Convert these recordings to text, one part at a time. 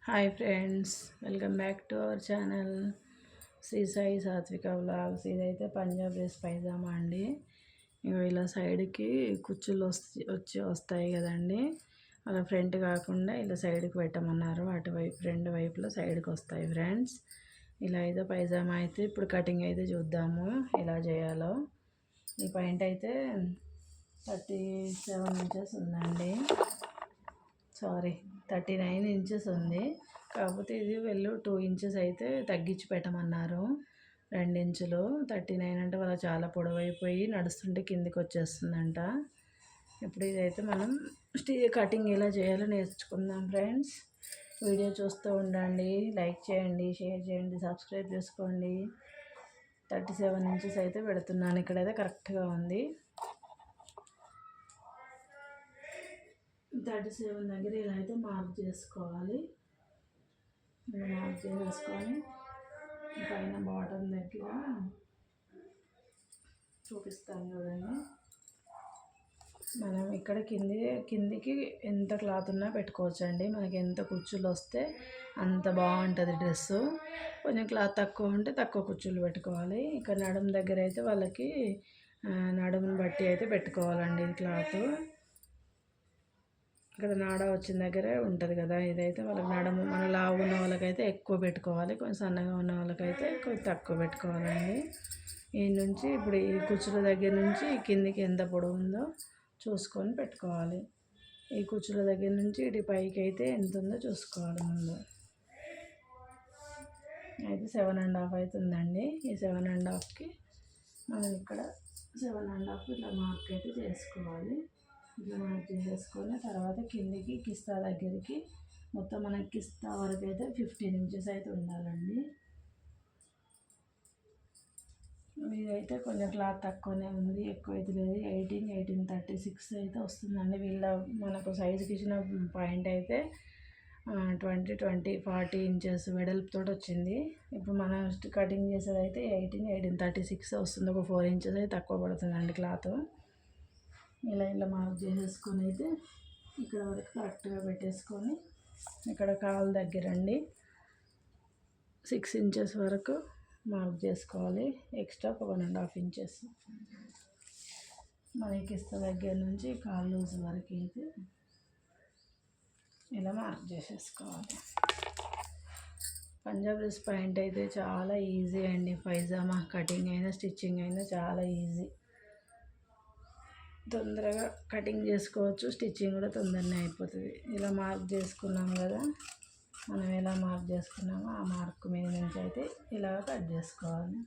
Hi friends, welcome back to our channel Sri Sai Satvika vlogs. ఇదైతే Punjab dress pyjama అండి. ఇలా సైడ్కి కుచ్చులు వస్తాయి కదండి, అలా ఫ్రంట్ కాకుండా ఇలా సైడ్కి పెట్టమన్నారు. అటువైపు రెండు వైపులో సైడ్కి వస్తాయి ఫ్రెండ్స్. ఇలా అయితే పైజామా అయితే ఇప్పుడు కటింగ్ అయితే చూద్దాము ఎలా చేయాలో. ఈ పాయింట్ అయితే 37 ఇంచెస్ ఉందండి, 39 ఇంచెస్ ఉంది. కాకపోతే ఇది వీళ్ళు 2 ఇంచెస్ అయితే తగ్గించి పెట్టమన్నారు, 2 ఇంచులు. 39 అంటే వాళ్ళ చాలా పొడవైపోయి నడుస్తుంటే కిందికి వచ్చేస్తుందంట. ఇప్పుడు ఇదైతే మనం కటింగ్ ఎలా చేయాలో నేర్చుకుందాం ఫ్రెండ్స్. వీడియో చూస్తూ ఉండండి, లైక్ చేయండి, షేర్ చేయండి, సబ్స్క్రైబ్ చేసుకోండి. 37 ఇంచెస్ అయితే పెడుతున్నాను, ఇక్కడైతే కరెక్ట్గా ఉంది. 37 దగ్గర ఇలా అయితే మార్క్ చేసుకోవాలి. ఇలా మార్క్ చేసేసుకొని పైన బాటమ్ దగ్గర చూపిస్తాను చూడండి. మనం ఇక్కడ కిందికి ఎంత క్లాత్ ఉన్నా పెట్టుకోవచ్చు అండి. మనకి ఎంత కుచ్చులు వస్తే అంత బాగుంటుంది డ్రెస్సు. కొంచెం క్లాత్ తక్కువ ఉంటే తక్కువ కుచ్చులు పెట్టుకోవాలి. ఇక్కడ నడుము దగ్గర అయితే వాళ్ళకి నడుముని బట్టి అయితే పెట్టుకోవాలండి క్లాత్. ఇక్కడ నాడ వచ్చిన దగ్గరే ఉంటుంది కదా, ఇదైతే వాళ్ళకి నడుము మన లావు ఉన్న వాళ్ళకైతే ఎక్కువ పెట్టుకోవాలి, కొంచెం సన్నగా ఉన్న వాళ్ళకైతే కొంచెం తక్కువ పెట్టుకోవాలండి. ఈ నుంచి ఇప్పుడు ఈ కుచ్చుల దగ్గర నుంచి కిందికి ఎంత పొడవు ఉందో చూసుకొని పెట్టుకోవాలి. ఈ కుచ్చుల దగ్గర నుంచి ఇటు పైకి అయితే ఎంత ఉందో చూసుకోవాలి ముందు. అయితే 7.5 అవుతుందండి. ఈ 7.5కి మనం ఇక్కడ 7.5 ఇట్లా మార్క్ అయితే చేసుకోవాలి. ఇట్లా మార్క్ చేసేసుకొని తర్వాత కిందికి కిస్తా దగ్గరికి మొత్తం మనకి కిస్తా వరకు అయితే 15 ఇంచెస్ అయితే ఉండాలండి. ఇదైతే కొంచెం క్లాత్ తక్కువనే ఉంది, ఎక్కువ అయితే లేదు. 1836 అయితే వస్తుందండి. మనకు సైజుకి ఇచ్చిన పాయింట్ అయితే 40 ఇంచెస్ వెడల్పుతో వచ్చింది. ఇప్పుడు మనం కటింగ్ చేసేది అయితే 1836 వస్తుంది. ఒక 4 ఇంచెస్ అయితే తక్కువ పడుతుందండి క్లాత్. ఇలా మార్క్ చేసేసుకొని అయితే ఇక్కడ వరకు కరెక్ట్గా పెట్టేసుకొని ఇక్కడ కాలు దగ్గర అండి 6 ఇంచెస్ వరకు మార్క్ చేసుకోవాలి. ఎక్స్ట్రా 1.5 ఇంచెస్ మనకి ఇస్తా దగ్గర నుంచి కాలు లూజ్ వరకు అయితే ఇలా మార్క్ చేసేసుకోవాలి. పంజాబ్ డ్రెస్ ప్యాంట్ అయితే చాలా ఈజీ అండి. పైజామా కటింగ్ అయినా స్టిచ్చింగ్ అయినా చాలా ఈజీ. తొందరగా కటింగ్ చేసుకోవచ్చు, స్టిచ్చింగ్ కూడా తొందరనే అయిపోతుంది. ఇలా మార్క్ చేసుకున్నాం కదా, మనం ఎలా మార్క్ చేసుకున్నామో ఆ మార్క్ మీద నుంచి అయితే ఇలా కట్ చేసుకోవాలి.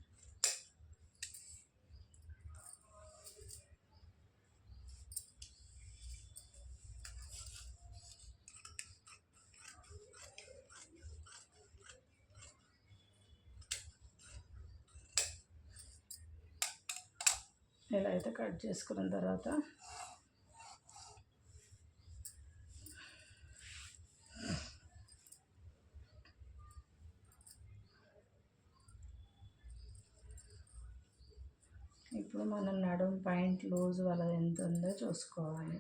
ఇలా అయితే కట్ చేసుకున్న తర్వాత ఇప్పుడు మనం నడుము పాయింట్ లూజ్ వాళ్ళది ఎంత ఉందో చూసుకోవాలి.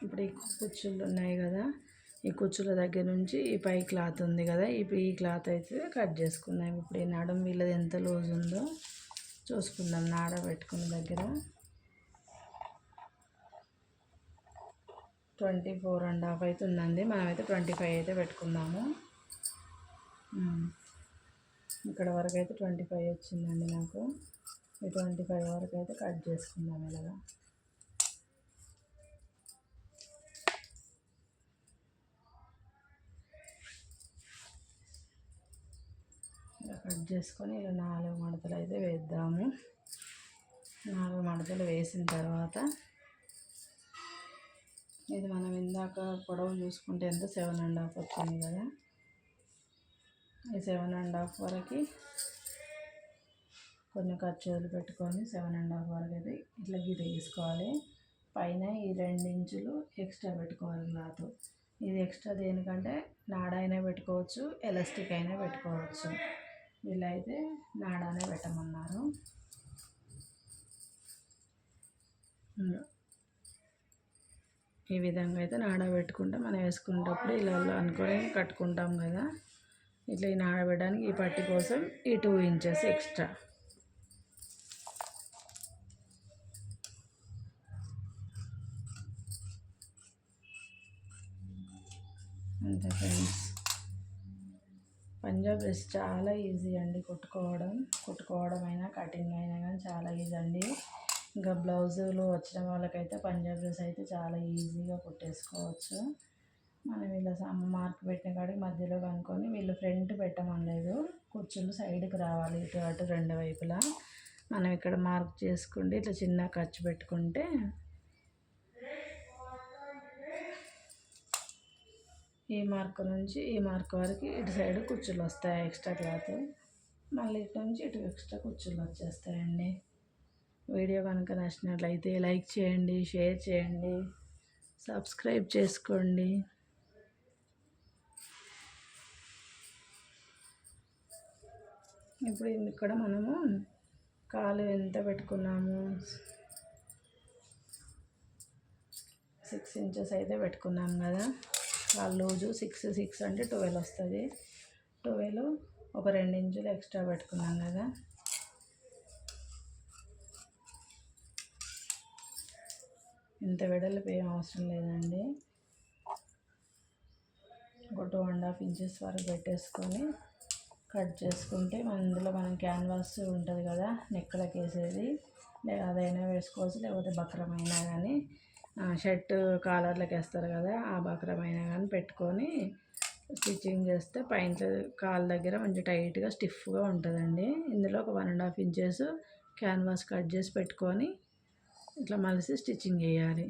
ఇప్పుడు ఈ కుచ్చులు ఉన్నాయి కదా, ఈ కుచ్చుల దగ్గర నుంచి ఈ పై క్లాత్ ఉంది కదా, ఇప్పుడు ఈ క్లాత్ అయితే కట్ చేసుకుందాం. ఇప్పుడు ఈ నడుము వీళ్ళది ఎంత లూజ్ ఉందో చూసుకుందాం. నాడ పెట్టుకున్న దగ్గర 24.5 అవుతుందండి. మనమైతే 25 అయితే పెట్టుకుందాము. ఇక్కడ వరకు అయితే 25 వచ్చిందండి నాకు. ఈ 25 వరకు అయితే కట్ చేసుకుందాం. ఇలాగా కట్ చేసుకొని ఇలా 4 మడతలు అయితే వేద్దాము. 4 మడతలు వేసిన తర్వాత ఇది మనం ఇందాక పొడవు చూసుకుంటే ఎంత 7.5 వచ్చింది కదా, ఈ 7.5 వరకు కొన్ని ఖర్చులు పెట్టుకొని 7.5 వరకు అయితే ఇట్లా గీత తీసుకోవాలి. పైన ఈ 2 ఇంచులు ఎక్స్ట్రా పెట్టుకోవాలి క్లాత్. ఇది ఎక్స్ట్రా దేనికంటే నాడ అయినా పెట్టుకోవచ్చు, ఎలాస్టిక్ అయినా పెట్టుకోవచ్చు. వీళ్ళైతే నాడానే పెట్టమన్నారు. ఈ విధంగా అయితే నానబెట్టుకుంటే మనం వేసుకునేటప్పుడు ఇలా అనుకొని కట్టుకుంటాం కదా. ఇట్లా ఈ నానబెట్టడానికి ఈ పట్టి కోసం ఈ 2 ఇంచెస్ ఎక్స్ట్రా. అంతే ఫ్రెండ్స్. పంజాబ్ డ్రెస్ చాలా ఈజీ అండి కుట్టుకోవడం అయినా కటింగ్ అయినా కానీ చాలా ఈజీ అండి. ఇంకా బ్లౌజులు వచ్చిన వాళ్ళకైతే పంజాబ్ డ్రెస్ అయితే చాలా ఈజీగా కుట్టేసుకోవచ్చు. మనం ఇలా మార్క్ పెట్టిన కాడికి మధ్యలో కనుక్కొని వీళ్ళు ఫ్రంట్ పెట్టమనలేదు, కుర్చీలు సైడ్కి రావాలి ఇటు అటు 2 వైపులా. మనం ఇక్కడ మార్క్ చేసుకుంటే ఇట్లా చిన్న ఖర్చు పెట్టుకుంటే ఈ మార్క్ నుంచి ఈ మార్క్ వరకు ఇటు సైడ్ కుర్చీలు వస్తాయి ఎక్స్ట్రా క్లాత్. మళ్ళీ ఇటు నుంచి ఇటు ఎక్స్ట్రా కుర్చీలు వచ్చేస్తాయండి. వీడియో కనుక నచ్చినట్లయితే లైక్ చేయండి, షేర్ చేయండి, సబ్స్క్రైబ్ చేసుకోండి. ఇప్పుడు ఇక్కడ మనము కాలు ఎంత పెట్టుకున్నాము, 6 ఇంచెస్ అయితే పెట్టుకున్నాం కదా. కాలు లూజు 6 అంటే 12 వస్తుంది. 12 ఒక 2 ఇంచులు ఎక్స్ట్రా పెట్టుకున్నాం కదా. ఇంత వెడల్పు ఏం అవసరం లేదండి. ఒక 2.5 ఇంచెస్ వరకు పెట్టేసుకొని కట్ చేసుకుంటే ఇందులో మనం క్యాన్వాస్ ఉంటుంది కదా నెక్కలకి వేసేది, అదైనా వేసుకోవచ్చు, లేకపోతే బక్రమైనా కానీ షర్ట్ కాలర్లకు వేస్తారు కదా ఆ బక్రమైనా కానీ పెట్టుకొని స్టిచ్చింగ్ చేస్తే పైన కాళ్ళ దగ్గర మంచి టైట్గా స్టిఫ్గా ఉంటుందండి. ఇందులో ఒక 1.5 ఇంచెస్ క్యాన్వాస్ కట్ చేసి పెట్టుకొని ఇట్లా మలిసి స్టిచ్చింగ్ చేయాలి.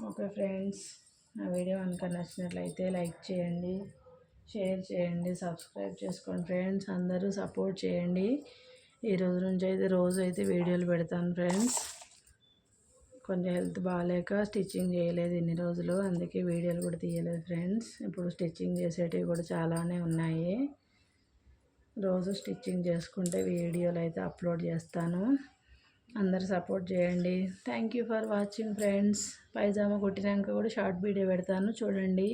ఓకే ఫ్రెండ్స్, నా వీడియో కనుక నచ్చినట్లయితే లైక్ చేయండి, షేర్ చేయండి, సబ్స్క్రైబ్ చేసుకోండి ఫ్రెండ్స్. అందరూ సపోర్ట్ చేయండి. ఈ రోజు నుంచి అయితే రోజు అయితే వీడియోలు పెడతాను ఫ్రెండ్స్. కొంచెం హెల్త్ బాగాలేక స్టిచ్చింగ్ చేయలేదు ఇన్ని రోజులు, అందుకే వీడియోలు కూడా తీయలేదు ఫ్రెండ్స్. ఇప్పుడు స్టిచ్చింగ్ చేసేటివి కూడా చాలానే ఉన్నాయి. రోజు స్టిచ్చింగ్ చేసుకుంటే వీడియోలు అయితే అప్లోడ్ చేస్తాను. అందరు సపోర్ట్ చేయండి. Thank you for watching friends. పైజామా కుట్టినాక కూడా షార్ట్ వీడియో పెడతాను చూడండి.